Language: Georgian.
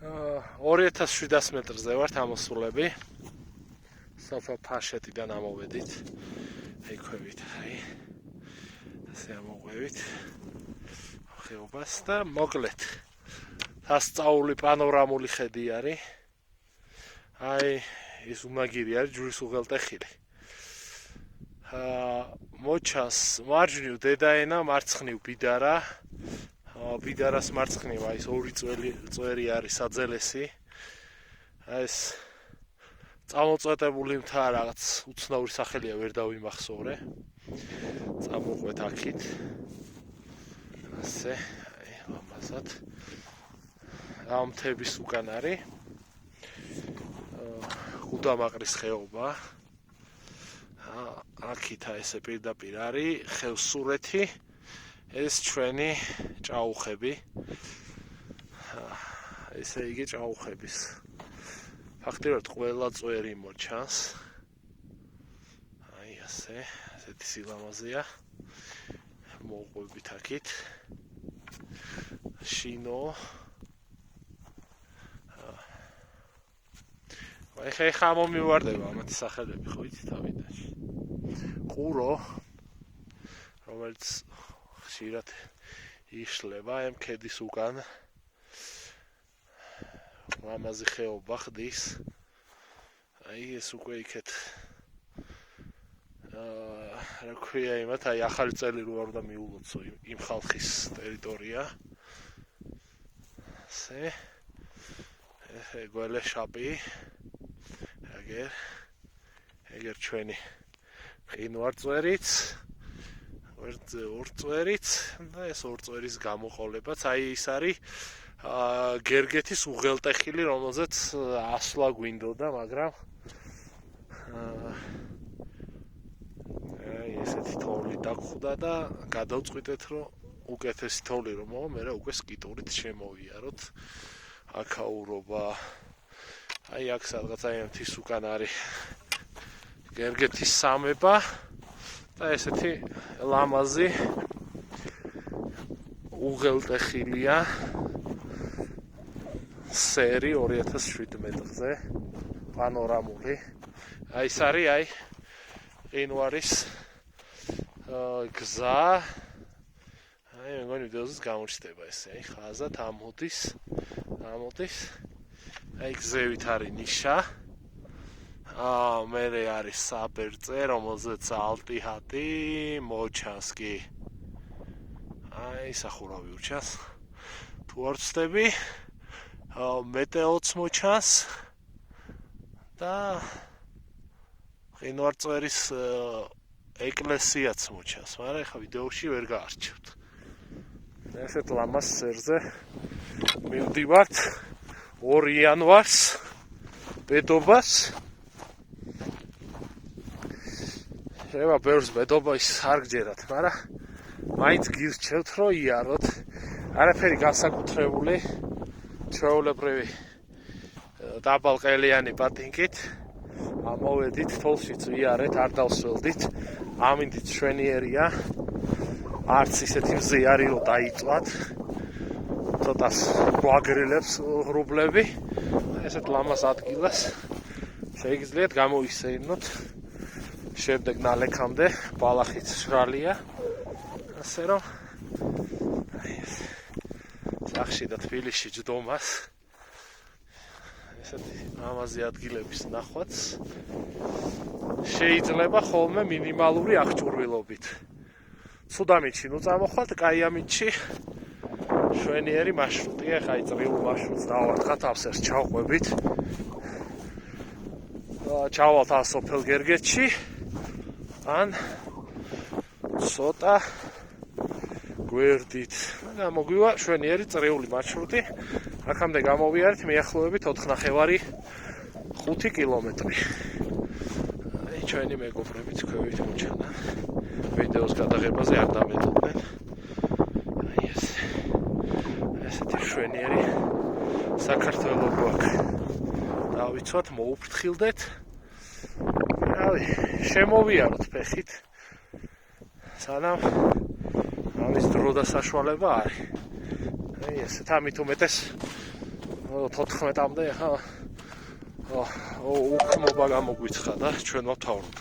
2700 მეტრზე ვართ ამოსულები. სოფელ ფაშეტიდან ამოვედით. ექვევით, ასე ამოყვევით. ხეობას და მოკლედ. სასწაული პანორამული ხედი არის. ის უმაგირი არის ჯვრის უღელტეხილი. მოჩას მარჯვნივ დედაენა, მარცხნივ ბიდარა. ბიდარას მარცხნივ ის ორი წვერი არის საძელესი. ეს წამოწყვეტებული მთა რაღაც უცნაური სახელია ვერ დავიმახსოვრე. წამოყვეთ აქით. ასე, ამასად. ამ მთების უკან არის. გუდამაყრის ხეობა. აქითა ესე პირდაპირ არის ხევსურეთი. ეს ჩვენი ჭაუხები. ესე იგი ჭაუხების. ფაქტიურად ყველა წვერი მოჩანს. ასე, ესეთი სილამაზეა. მოყვებით აქით. შინო. ეხა მომივარდება ამათი სახელები, ხო იცით თავიდანში. ყურო, რომელიც ხშირად იშლება ამ ქედის უკან. მამაზი ხეობა ხდის. ეს უკვე იქეთ რა ქვია იმათ, ახალი წელი რო არ უნდა მიულოცო იმ ხალხის ტერიტორია. ასე გველე შაპი. ეგერ ჩვენი ყინვარწვერიც, ორწვერიც და ეს ორწვერის გამოყოლებაც, ის არის გერგეთის უღელტეხილი, რომელზეც ასვლა გვინდოდა, მაგრამ ესეთი თოვლი დაგხვდა და გადავწყვიტეთ, რომ უკეთესი თოვლი რომ მოვა, მე უკვე სკიტურით შემოვიაროთ. აქაურობა. აქ სადღაც ამ მთის უკან არის გერგეთის სამება და ესეთი ლამაზი უღელტეხილია სერი 2700 მეტრზე პანორამული. ეს არის ყინვარის გზა. მე მგონი ვიდეოზე გამოჩნდება ესე, ხაზად ამოდის. გზევით არის ნიშა. მერე არის საბერწე, რომელზეც ალტი-ჰატი მოჩანს კი. სახურავი უჩანს. თუ არ ვცდები, მეტეოც მოჩანს და ყინვარწვერის ეკლესიაც მოჩანს, მაგრამ ეხა ვიდეოში ვერ გაარჩევთ. ესეთ ლამაზ სერზე მივდივართ 2 იანვარს ბედობას. შევა ბევრს ბედობა ის არ გჯერათ, მაგრამ მაინც გირჩევთ, რომ იაროთ. არაფერი განსაკუთრებული, ჩვეულებრივი დაბალყელიანი პატინკით. ამოვედით, თოლშიც ვიარეთ, არ დავსველდით. ამინდით შვენიერია. არც ისეთი მზე არის, რომ დაიწვათ. ცოტას გვაგრილებს ღრუბლები. ესეთ ლამაზ ადგილას შეგიძლიათ გამოისეირნოთ. შემდეგ ნალექამდე ბალახიც შრალია. ასე რომ სახში და თბილისში ჯდომას ესეთი ლამაზი ადგილების ნახვაც შეიძლება ხოლმე მინიმალური აღჭურვილობით. ცუდამიტში ნუ წამოხვალთ, კაიამიტში შვენიერი მარშრუტია, ხა წრიულ მარშრუტს დავარხათ, ავსერს ჩავყვებით. ჩავალთ სოფელ გერგეთში. ან ცოტა გვერდით. გამოგვივა შვენიერი წრიული მარშრუტი. აქამდე გამოვიარეთ მიახლოებით 4,5 კილომეტრი. ჩვენი მეგობრებიც ქვევით მოჩანა. ვიდეოს გადაღებაზე არ დამეტოვდნენ. ესეთი შვენიერი საქართველო გვაქვს. დავიცვათ, მოუფრთხილდეთ. შემოვიაროთ ფეხით. სანამ ამის დრო და საშუალება არის. ესეთ ამით უმეტეს 14-მდე ხა უქმობა გამოგვიცხადა ჩვენ ვთავრობ.